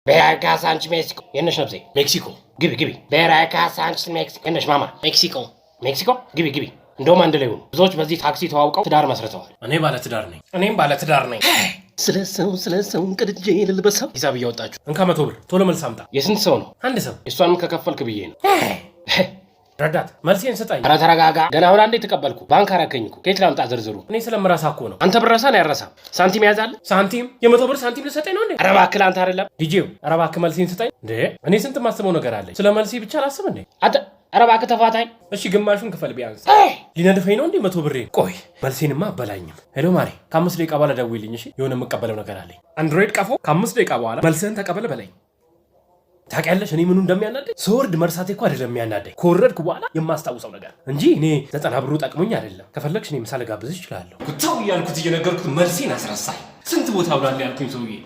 Veracruz Santos México የነሽ ነብሴ ሜክሲኮ ግቢ Veracruz Santos México የነሽ ማማ ሜክሲኮ ግቢ እንደውም አንድ ላይ ሆኑ ብዙዎች በዚህ ታክሲ ተዋውቀው ትዳር መስርተዋል እኔም ባለ ትዳር ነኝ ስለሰው ቅድጄ ልልበሰው ሂሳብ እያወጣችሁ እንካ 100 ብር ቶሎ መልስ አምጣ የስንት ሰው ነው አንድ ሰው እሷንም ከከፈልክ ብዬ ነው ረዳት መልሴን ስጠኝ ኧረ ተረጋጋ ገና አሁን አንዴ ተቀበልኩ ባንክ አራከኝኩ ከየት ላምጣ ዝርዝሩ እኔ ስለምራሳ እኮ ነው አንተ ብረሳ ነው ያረሳ ሳንቲም ያዛል ሳንቲም የ100 ብር ሳንቲም ልሰጠኝ ነው እንዴ ኧረ እባክህ አንተ አይደለም ዲጄው ኧረ እባክህ መልሴን ስጠኝ እንዴ እኔ ስንት ማስበው ነገር አለኝ ስለ መልሴ ብቻ ላስብ እንዴ አንተ ኧረ እባክህ ተፋታኝ እሺ ግማሹን ክፈል ቢያንስ ሊነድፈኝ ነው እንዴ 100 ብር ቆይ መልሴንማ አበላኝም ሄሎ ማሪ ከ5 ደቂቃ በኋላ ደውይልኝ እሺ የሆነ የምቀበለው ነገር አለኝ አንድሮይድ ቀፎ ከ5 ደቂቃ በኋላ መልሰን ተቀበለ በለኝ ታውቂያለሽ እኔ ምኑ እንደሚያናደኝ ስወርድ መርሳቴ እኮ አይደለም የሚያናደኝ ከወረድኩ በኋላ የማስታውሰው ነገር እንጂ እኔ 90 ብሩ ጠቅሞኝ አይደለም ከፈለግሽ እኔ ምሳሌ ጋብዝሽ እችላለሁ ኩታው ያልኩት እየነገርኩት መልሴን አስረሳኝ ስንት ቦታ ብሏል ያልኩኝ ሰውዬ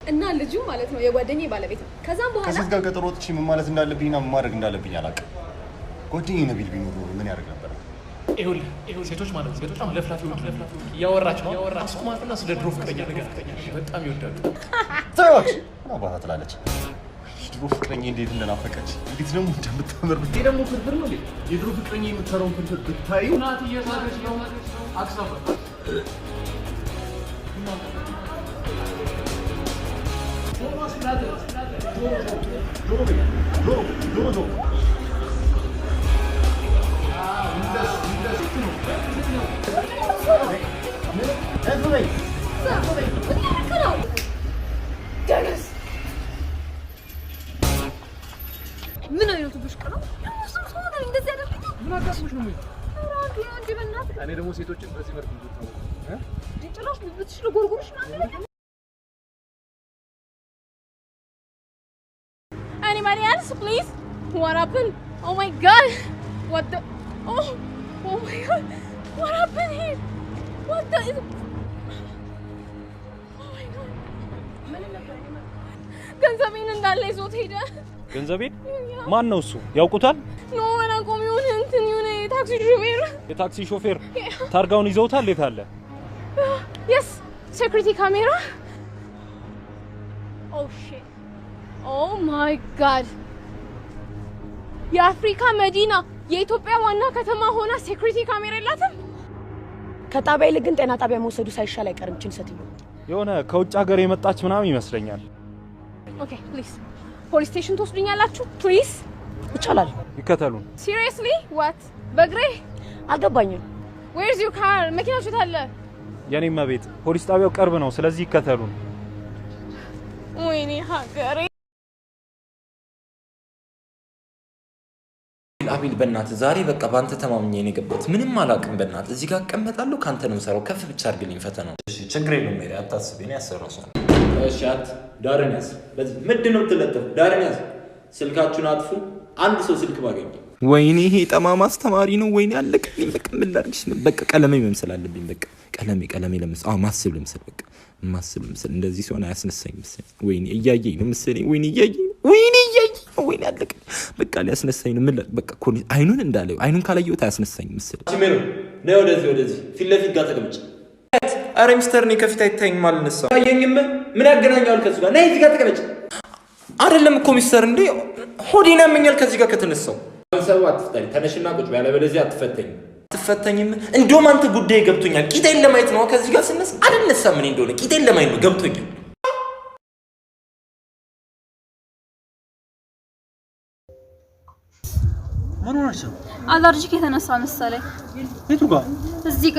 እና ልጁ ማለት ነው የጓደኛዬ ባለቤት ነው ከዛም በኋላ ከዚህ ጋር ቀጠሮ ወጥቼ ምን ማለት እንዳለብኝና ምን ማድረግ እንዳለብኝ አላውቅም ጓደኛዬ ነቢል ቢኖር ምን ያደርግ ነበር ይኸውልህ ሴቶች ማለት ነው በጣም ለፍላፊዎች ያወራች አስኩማትና ስለ ድሮ ፍቅረኛ ነገር በጣም ይወዳሉ ታውቃለህ አባታ ትላለች ድሮ ፍቅረኛ እንዴት እንደናፈቀች እንዴት ደግሞ እንደምታምር ብታይ ደግሞ ፍርፍር ነው የድሮ ፍቅረኛ የምትሰራውን ፍርፍር ብታዩ ናት እየሳደች ነው አክሳፈ ምን አይነቱ ብሽቅ ነው? እንደዚህ ያደርግኝ ምን አጋጥሞሽ ነው? አንዴ በእናትህ እኔ ደግሞ ሴቶችን በዚህ መልኩ ነው ጭራሽ ልብትሽ ለጎርጎርሽ ማለት ነው Anybody else, please? What happened? Oh my God! What the? Oh my God! What happened here? What the? Oh my God! ገንዘቤን እንዳለ ይዞት ሄደ። ገንዘቤን? ማን ነው እሱ? ያውቁታል? ኖ አላውቀውም። የሆነ የታክሲ ሾፌር ታርጋውን ይዘውታል? የት አለ? Yes, security camera. Oh shit. Oh my God! የአፍሪካ መዲና የኢትዮጵያ ዋና ከተማ ሆና ሴኩሪቲ ካሜራ የላትም? ከጣቢያ ይልቅ ግን ጤና ጣቢያ መውሰዱ ሳይሻል አይቀርም ችን ሰትዩ የሆነ ከውጭ ሀገር የመጣች ምናምን ይመስለኛል። ኦኬ ፕሊዝ ፖሊስ ስቴሽን ትወስዱኛላችሁ? ፕሊዝ ይቻላል። ይከተሉን። ሲሪየስሊ ዋት? በግሬ አልገባኝም። Where's your car? መኪናው የት አለ? የኔም ቤት ፖሊስ ጣቢያው ቅርብ ነው። ስለዚህ ይከተሉን። ወይኔ ሀገሬ አቤል በእናት ዛሬ በቃ ባንተ ተማምኜ ነው የገባሁት ምንም አላውቅም በእናት እዚህ ጋር እቀመጣለሁ ካንተ ነው ሰራው ከፍ ብቻ አድርግልኝ ፈተናው እሺ ችግር የለውም ሜሪ አታስቢ እኔ ያሰራው ሰው እሺ ዳርን ያዝ በዚህ ምንድነው ተለጠፍ ዳርን ያዝ ስልካችሁን አጥፉ አንድ ሰው ስልክ ባገኝ ወይኔ ይሄ ጠማማ አስተማሪ ነው ወይኔ አለቀልኝ በቃ ምን ላድርግሽ በቃ ቀለሜ መምሰል አለብኝ በቃ ቀለሜ ለምሳሌ ማስብ ለምሳሌ በቃ ማስብ ለምሳሌ እንደዚህ ሲሆን አያስነሳኝ መሰለኝ ወይኔ እያየኝ ነው መሰለኝ ወይኔ እያየኝ ወይኔ አለቀ በቃ ሊያስነሳኝ ነው ምን በቃ ኮኒ አይኑን እንዳለው አይኑን ካላየው ታያስነሳኝ መሰለኝ ሲሜሩ ነው ወደዚህ ፊት ለፊት ጋር ተቀመጭ አረ ሚስተር ነኝ ከፊት አይታየኝ ማለት ነው ያየኝም ምን ያገናኛል ከዚህ ጋር ነይ እዚህ ጋር ተቀመጭ አይደለም እኮ ሚስተር እንዴ ሆዲና ያመኛል ከዚህ ጋር ከተነሳው ሰዋት ተነሽና ቁጭ ያለ በለዚህ አትፈተኝም እንደውም አንተ ጉዳይ ገብቶኛል ቂጤን ለማየት ነው ከዚህ ጋር ስነስ አይደነሳም ምን እንደሆነ ቂጤን ለማየት ነው ገብቶኛል ማን ሆነሽ አለርጂክ የተነሳ መሰለኝ የቱ ጋር እዚህ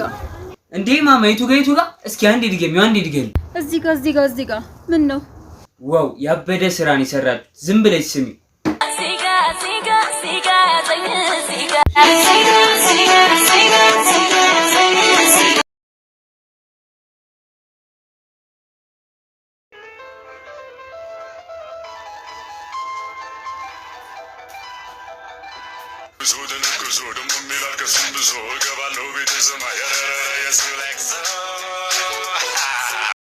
ጋር እንዴ ማማ የቱ ጋር እስኪ አንዴ ድገም እዚህ ጋር ምን ነው ዋው ያበደ ስራን ይሰራል ዝም ብለሽ ስሚ ሲጋ ብዙ ተነክሶ ደግሞ የሚላል ከስም ብዙ እገባለሁ ቤተ ሰማይ